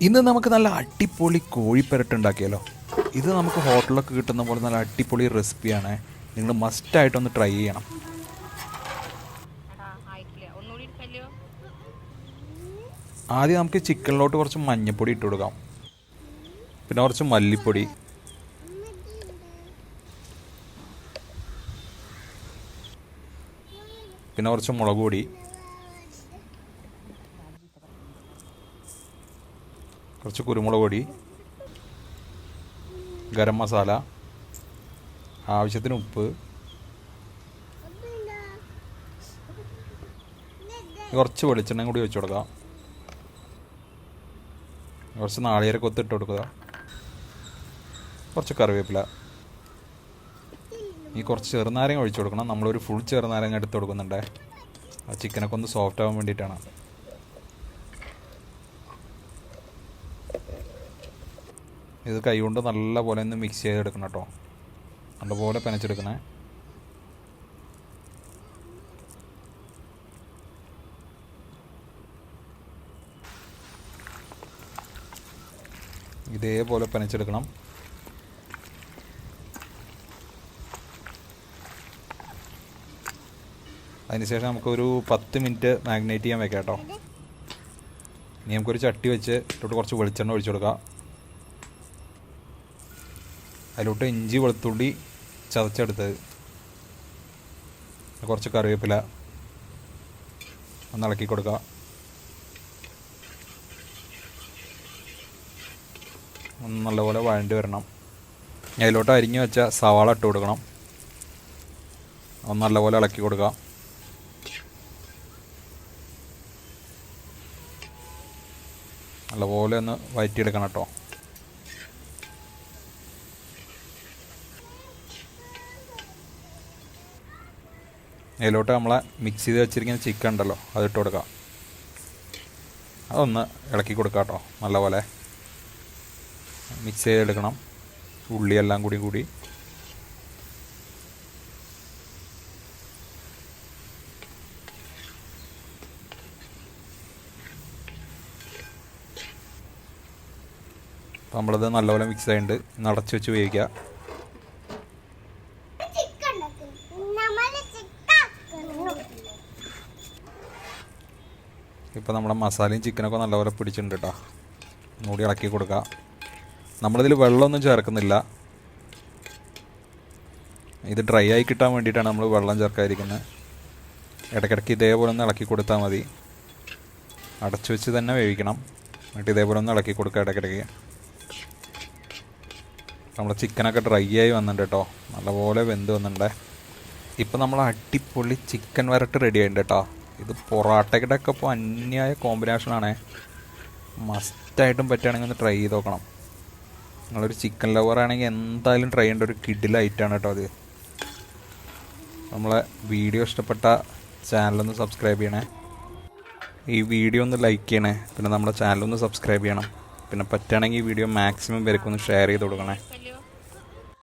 ഇന്ന് നമുക്ക് നല്ല അടിപൊളി കോഴിപ്പെരട്ട് ഉണ്ടാക്കിയാലോ. ഇത് നമുക്ക് ഹോട്ടലിലൊക്കെ കിട്ടുന്ന പോലെ നല്ല അടിപൊളി റെസിപ്പിയാണ്. നിങ്ങൾ മസ്റ്റായിട്ടൊന്ന് ട്രൈ ചെയ്യണം. ആദ്യം നമുക്ക് ചിക്കനിലോട്ട് കുറച്ച് മഞ്ഞൾപ്പൊടി ഇട്ട് കൊടുക്കാം, പിന്നെ കുറച്ച് മല്ലിപ്പൊടി, പിന്നെ കുറച്ച് മുളക് പൊടി, കുറച്ച് കുരുമുളക് പൊടി, ഗരം മസാല, ആവശ്യത്തിന് ഉപ്പ്, കുറച്ച് വെളിച്ചെണ്ണയും കൂടി വെച്ച് കൊടുക്കാം. കുറച്ച് നാളികേര കൊത്ത് ഇട്ട് കൊടുക്കുക, കുറച്ച് കറിവേപ്പില, ഈ കുറച്ച് ചെറുനാരങ്ങ ഒഴിച്ചു കൊടുക്കണം. നമ്മളൊരു ഫുൾ ചെറുനാരങ്ങ എടുത്ത് കൊടുക്കുന്നുണ്ട്. ആ ചിക്കനൊക്കെ ഒന്ന് സോഫ്റ്റ് ആവാൻ വേണ്ടിയിട്ടാണ്. ഇത് കൈ കൊണ്ട് നല്ല പോലെ ഒന്ന് മിക്സ് ചെയ്തെടുക്കണം കേട്ടോ, നല്ലപോലെ പെനച്ചെടുക്കണേ. ഇതേപോലെ പെനച്ചെടുക്കണം. അതിനുശേഷം നമുക്കൊരു 10 മിനിറ്റ് മാഗ്നേറ്റ് ചെയ്യാൻ വെക്കാം കേട്ടോ. ഇനി നമുക്കൊരു ചട്ടി വെച്ച് ഇട്ടോട്ട് കുറച്ച് വെളിച്ചെണ്ണ ഒഴിച്ചു കൊടുക്കാം. അതിലോട്ട് ഇഞ്ചി വെളുത്തുള്ളി ചതച്ചെടുത്തത്, കുറച്ച് കറിവേപ്പില ഒന്ന് ഇളക്കി കൊടുക്കുക. ഒന്ന് നല്ലപോലെ വഴണ്ടി വരണം. അതിലോട്ട് അരിഞ്ഞു വെച്ച സവാള ഇട്ട് കൊടുക്കണം. ഒന്ന് നല്ലപോലെ ഇളക്കി കൊടുക്കുക. നല്ലപോലെ ഒന്ന് വഴറ്റിയെടുക്കണം കേട്ടോ. അതിലോട്ട് നമ്മളെ മിക്സ് ചെയ്ത് വെച്ചിരിക്കുന്ന ചിക്കൻ ഉണ്ടല്ലോ, അതിട്ട് കൊടുക്കാം. അതൊന്ന് ഇളക്കി കൊടുക്കാം കേട്ടോ. നല്ലപോലെ മിക്സ് ചെയ്തെടുക്കണം, ഉള്ളിയെല്ലാം കൂടി. അപ്പോൾ നമ്മളത് നല്ലപോലെ മിക്സ് ആയിട്ടുണ്ട്. അടച്ച് വെച്ച് വേവിക്കുക. ഇപ്പോൾ നമ്മുടെ മസാലയും ചിക്കനൊക്കെ നല്ലപോലെ പിടിച്ചിട്ടുണ്ട് കേട്ടോ. ഒന്നുകൂടി ഇളക്കി കൊടുക്കുക. നമ്മളിതിൽ വെള്ളമൊന്നും ചേർക്കുന്നില്ല. ഇത് ഡ്രൈ ആയി കിട്ടാൻ വേണ്ടിയിട്ടാണ് നമ്മൾ വെള്ളം ചേർക്കാതിരിക്കുന്നത്. ഇടയ്ക്കിടയ്ക്ക് ഇതേപോലെ ഒന്ന് ഇളക്കി കൊടുത്താൽ മതി. അടച്ചു വെച്ച് തന്നെ വേവിക്കണം. എന്നിട്ട് ഇതേപോലെ ഒന്ന് ഇളക്കി കൊടുക്കുക ഇടയ്ക്കിടയ്ക്ക്. നമ്മൾ ചിക്കനൊക്കെ ഡ്രൈ ആയി വന്നിട്ടുണ്ട് കേട്ടോ, നല്ലപോലെ വെന്ത് വന്നിട്ടുണ്ട്. ഇപ്പോൾ നമ്മൾ അടിപൊളി ചിക്കൻ വരട്ട് റെഡി ആയിട്ടുണ്ട് കേട്ടോ. ഇത് പൊറാട്ടയുടെ ഒക്കെ ഇപ്പോൾ അന്യായ കോമ്പിനേഷനാണ്. മസ്റ്റായിട്ടും പറ്റുകയാണെങ്കിൽ ഒന്ന് ട്രൈ ചെയ്ത് നോക്കണം. നിങ്ങളൊരു ചിക്കൻ ലവർ ആണെങ്കിൽ എന്തായാലും ട്രൈ ചെയ്യേണ്ട ഒരു കിഡിൽ ഐറ്റമാണ് കേട്ടോ അത്. നമ്മളെ വീഡിയോ ഇഷ്ടപ്പെട്ട ചാനലൊന്ന് സബ്സ്ക്രൈബ് ചെയ്യണേ. ഈ വീഡിയോ ഒന്ന് ലൈക്ക് ചെയ്യണേ. പിന്നെ നമ്മുടെ ചാനലൊന്ന് സബ്സ്ക്രൈബ് ചെയ്യണം. പിന്നെ പറ്റുകയാണെങ്കിൽ ഈ വീഡിയോ മാക്സിമം പേർക്കൊന്ന് ഷെയർ ചെയ്ത് കൊടുക്കണേ.